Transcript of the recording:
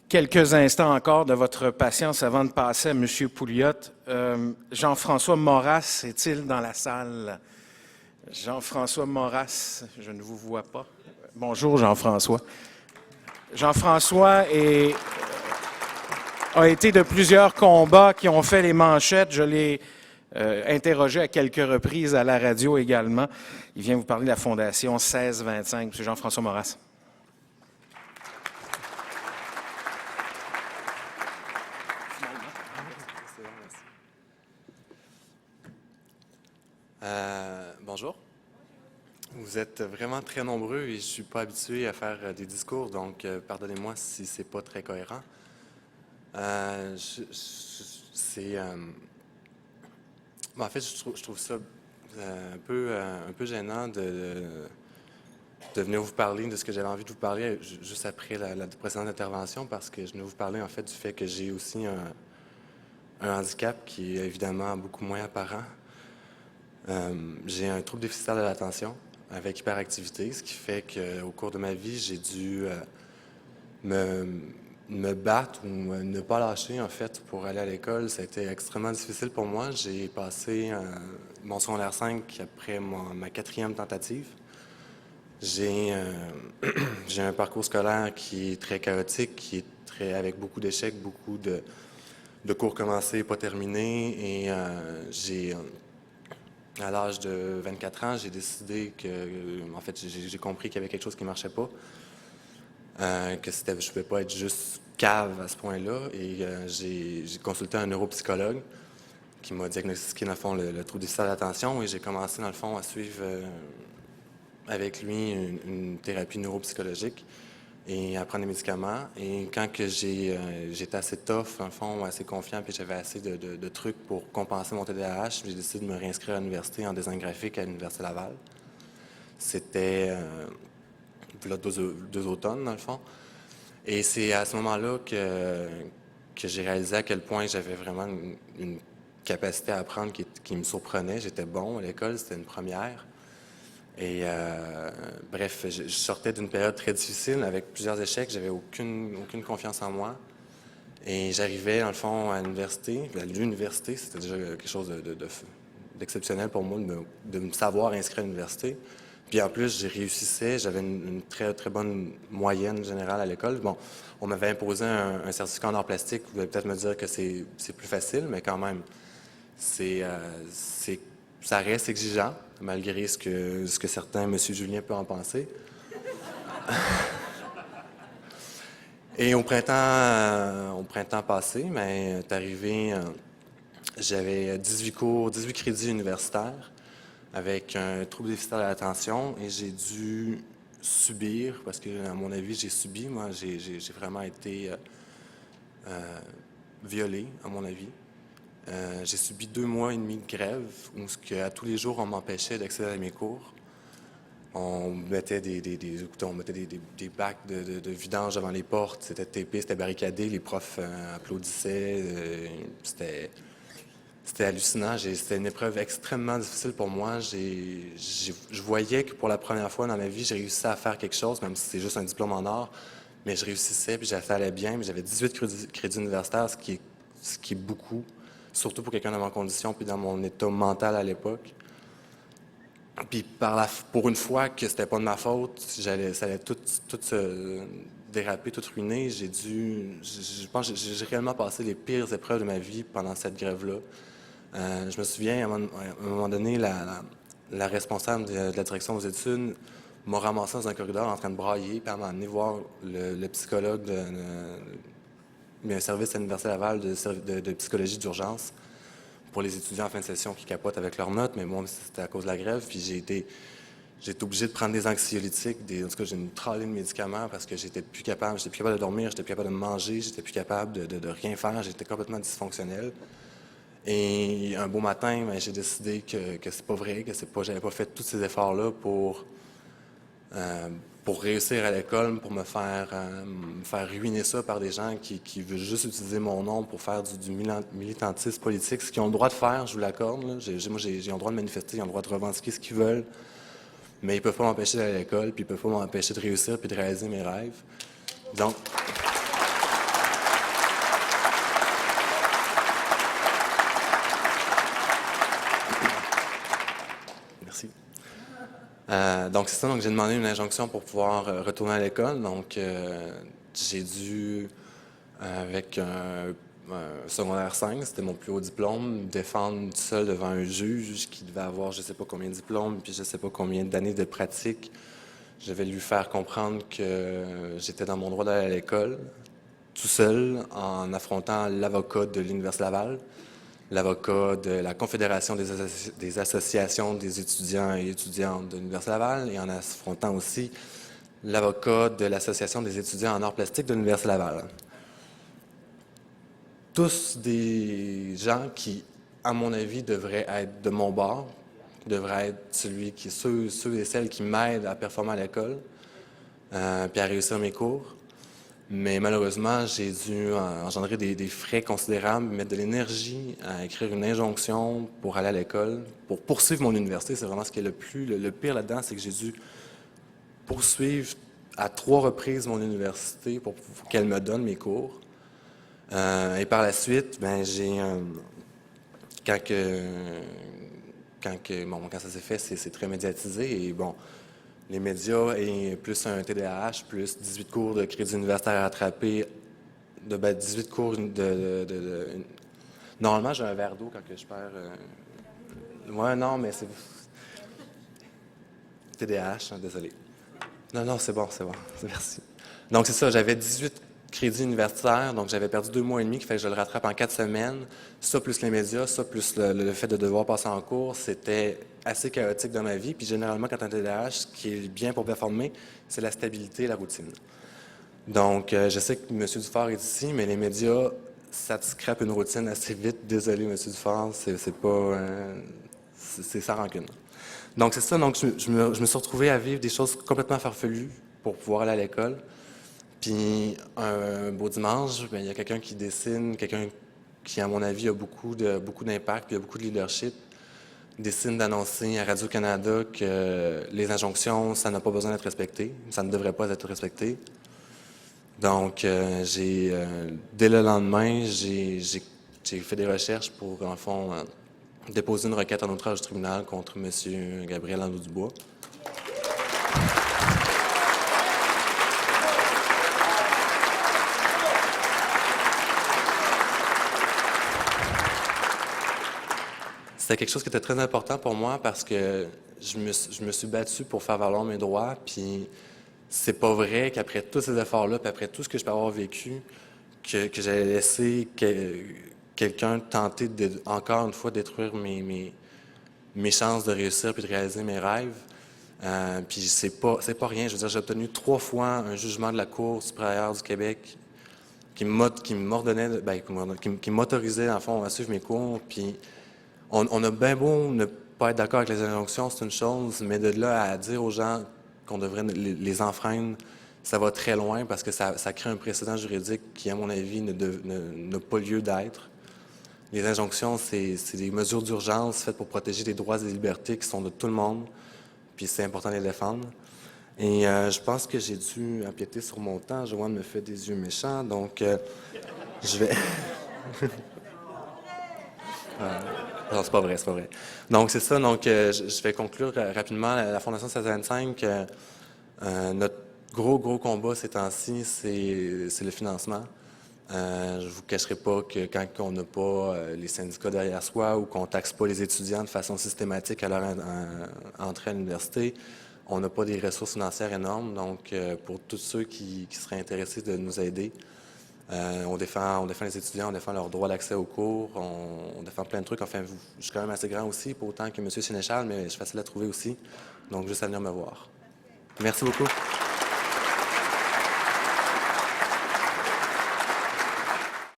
quelques instants encore de votre patience avant de passer à M. Pouliot. Jean-François Maurras est-il dans la salle? Jean-François Maurras, je ne vous vois pas. Bonjour, Jean-François. Jean-François a été de plusieurs combats qui ont fait les manchettes. Je l'ai interrogé à quelques reprises à la radio également. Il vient vous parler de la Fondation 1625. M. Jean-François Maurras. Bonjour. Vous êtes vraiment très nombreux et je ne suis pas habitué à faire des discours, donc pardonnez-moi si c'est pas très cohérent. En fait, je trouve ça un peu gênant de venir vous parler de ce que j'avais envie de vous parler juste après la précédente intervention, parce que je venais vous parler en fait du fait que j'ai aussi un handicap qui est évidemment beaucoup moins apparent. J'ai un trouble déficitaire de l'attention avec hyperactivité, ce qui fait qu'au cours de ma vie, j'ai dû me battre ou ne pas lâcher, en fait, pour aller à l'école. Ça a été extrêmement difficile pour moi. J'ai passé mon secondaire 5 après ma 4e tentative. J'ai un parcours scolaire qui est très chaotique, avec beaucoup d'échecs, beaucoup de cours commencés et pas terminés. Et à l'âge de 24 ans, j'ai décidé en fait, j'ai compris qu'il y avait quelque chose qui ne marchait pas, que je ne pouvais pas être juste cave à ce point-là. Et j'ai consulté un neuropsychologue qui m'a diagnostiqué, dans le fond, le trouble déficitaire de l'attention, et j'ai commencé, dans le fond, à suivre avec lui une thérapie neuropsychologique et à prendre des médicaments. Et quand que j'étais assez tough, dans le fond, assez confiant, puis j'avais assez de trucs pour compenser mon TDAH, j'ai décidé de me réinscrire à l'université en design graphique à l'Université Laval. C'était là, deux automnes, dans le fond. Et c'est à ce moment-là que j'ai réalisé à quel point j'avais vraiment une capacité à apprendre qui me surprenait. J'étais bon à l'école, c'était une première. Et bref, je sortais d'une période très difficile avec plusieurs échecs. J'avais aucune confiance en moi. Et j'arrivais, dans le fond, à l'université. À l'université, c'était déjà quelque chose d'exceptionnel pour moi de me savoir inscrire à l'université. Puis en plus, j'y réussissais. J'avais une très, très bonne moyenne générale à l'école. Bon, on m'avait imposé un certificat en art plastique. Vous allez peut-être me dire que c'est plus facile, mais quand même, ça reste exigeant, malgré ce que certains, M. Julien, peut en penser. Et au printemps passé, mais est arrivé, j'avais 18 crédits universitaires avec un trouble déficitaire de l'attention, et j'ai dû subir, parce que à mon avis, j'ai subi, moi, j'ai vraiment été violé, à mon avis. J'ai subi 2 mois et demi de grève où à tous les jours, on m'empêchait d'accéder à mes cours. On mettait des bacs de vidange devant les portes. C'était tapé, c'était barricadé. Les profs applaudissaient. C'était hallucinant. C'était une épreuve extrêmement difficile pour moi. Je voyais que pour la première fois dans ma vie, j'ai réussi à faire quelque chose, même si c'est juste un diplôme en art. Mais je réussissais, puis ça allait bien. Mais j'avais 18 crédits universitaires, ce qui est beaucoup. Surtout pour quelqu'un dans ma condition, puis dans mon état mental à l'époque. Puis pour une fois que c'était pas de ma faute, ça allait tout se déraper, tout ruiner. Je pense que j'ai réellement passé les pires épreuves de ma vie pendant cette grève-là. Je me souviens, à un moment donné, la responsable de la direction aux études m'a ramassé dans un corridor en train de brailler, puis elle m'a amené voir le psychologue un service à l'Université Laval de psychologie d'urgence pour les étudiants en fin de session qui capotent avec leurs notes, mais moi, c'était à cause de la grève, puis j'ai été obligé de prendre des anxiolytiques, en tout cas, j'ai une tralée de médicaments parce que j'étais plus capable de dormir, j'étais plus capable de manger, j'étais plus capable de rien faire, j'étais complètement dysfonctionnel. Et un beau matin, j'ai décidé que c'est pas vrai, j'avais pas fait tous ces efforts-là pour réussir à l'école, pour me faire ruiner ça par des gens qui veulent juste utiliser mon nom pour faire du militantisme politique, ce qu'ils ont le droit de faire, je vous l'accorde. Moi, j'ai le droit de manifester, ils ont le droit de revendiquer ce qu'ils veulent, mais ils peuvent pas m'empêcher d'aller à l'école, puis ils peuvent pas m'empêcher de réussir puis de réaliser mes rêves. Donc, Merci. Donc, c'est ça. Donc, j'ai demandé une injonction pour pouvoir retourner à l'école. Donc, j'ai dû, avec un secondaire 5, c'était mon plus haut diplôme, défendre tout seul devant un juge qui devait avoir je ne sais pas combien de diplômes, puis je ne sais pas combien d'années de pratique. Je vais lui faire comprendre que j'étais dans mon droit d'aller à l'école, tout seul, en affrontant l'avocat de l'Université Laval, l'avocat de la Confédération des associations des étudiants et étudiantes de l'Université Laval, et en affrontant aussi l'avocat de l'Association des étudiants en arts plastiques de l'Université Laval. Tous des gens qui, à mon avis, devraient être de mon bord, devraient être ceux et celles qui m'aident à performer à l'école, puis à réussir mes cours. Mais malheureusement, j'ai dû engendrer des frais considérables, mettre de l'énergie à écrire une injonction pour aller à l'école, pour poursuivre mon université. C'est vraiment ce qui est le pire là-dedans, c'est que j'ai dû poursuivre à 3 reprises mon université pour qu'elle me donne mes cours. Et par la suite, ben j'ai quand ça s'est fait, c'est très médiatisé et bon, les médias et plus un TDAH, plus 18 cours de crédit universitaire à rattraper, 18 cours Normalement, j'ai un verre d'eau quand que je perds. Ouais, non, mais c'est TDAH, hein, désolé. Non, c'est bon, merci. Donc c'est ça, j'avais 18 crédits universitaires, donc j'avais perdu 2 mois et demi, qui fait que je le rattrape en 4 semaines. Ça, plus les médias, ça, plus le fait de devoir passer en cours, c'était assez chaotique dans ma vie. Puis généralement, quand tu as un TDAH, ce qui est bien pour performer, c'est la stabilité et la routine. Donc, je sais que M. Dufort est ici, mais les médias, ça te scrape une routine assez vite. Désolé, M. Dufort, c'est pas... c'est sans rancune. Donc, c'est ça. Donc, je me suis retrouvé à vivre des choses complètement farfelues pour pouvoir aller à l'école. Puis un beau dimanche, bien, il y a quelqu'un qui dessine, quelqu'un qui, à mon avis, a beaucoup d'impact, puis a beaucoup de leadership, décide d'annoncer à Radio-Canada que les injonctions, ça n'a pas besoin d'être respecté, ça ne devrait pas être respecté. Donc, dès le lendemain, j'ai fait des recherches pour, en fond, déposer une requête en outrage du tribunal contre M. Gabriel Nadeau-Dubois. C'était quelque chose qui était très important pour moi parce que je me suis battu pour faire valoir mes droits, puis c'est pas vrai qu'après tous ces efforts-là, puis après tout ce que je peux avoir vécu, que j'allais laisser quelqu'un tenter de, encore une fois, détruire mes chances de réussir puis de réaliser mes rêves. Puis c'est pas rien. Je veux dire, j'ai obtenu 3 fois un jugement de la Cour supérieure du Québec qui m'ordonnait, qui m'autorisait, en fond, à suivre mes cours, puis on a bien beau ne pas être d'accord avec les injonctions, c'est une chose, mais de là à dire aux gens qu'on devrait les enfreindre, ça va très loin parce que ça crée un précédent juridique qui, à mon avis, n'a pas lieu d'être. Les injonctions, c'est des mesures d'urgence faites pour protéger les droits et les libertés qui sont de tout le monde, puis c'est important de les défendre. Et je pense que j'ai dû empiéter sur mon temps. Joanne me fait des yeux méchants, donc je vais... Non, c'est pas vrai. Donc, c'est ça. Donc, je vais conclure rapidement. La Fondation 1625, notre gros combat ces temps-ci, c'est le financement. Je vous cacherai pas que quand on n'a pas les syndicats derrière soi ou qu'on taxe pas les étudiants de façon systématique à leur entrée à l'université, on n'a pas des ressources financières énormes. Donc, pour tous ceux qui seraient intéressés de nous aider, on défend les étudiants, on défend leur droit d'accès aux cours, on défend plein de trucs. Enfin, je suis quand même assez grand aussi, pas autant que M. Sénéchal, mais je suis facile à trouver aussi. Donc, juste à venir me voir. Merci beaucoup.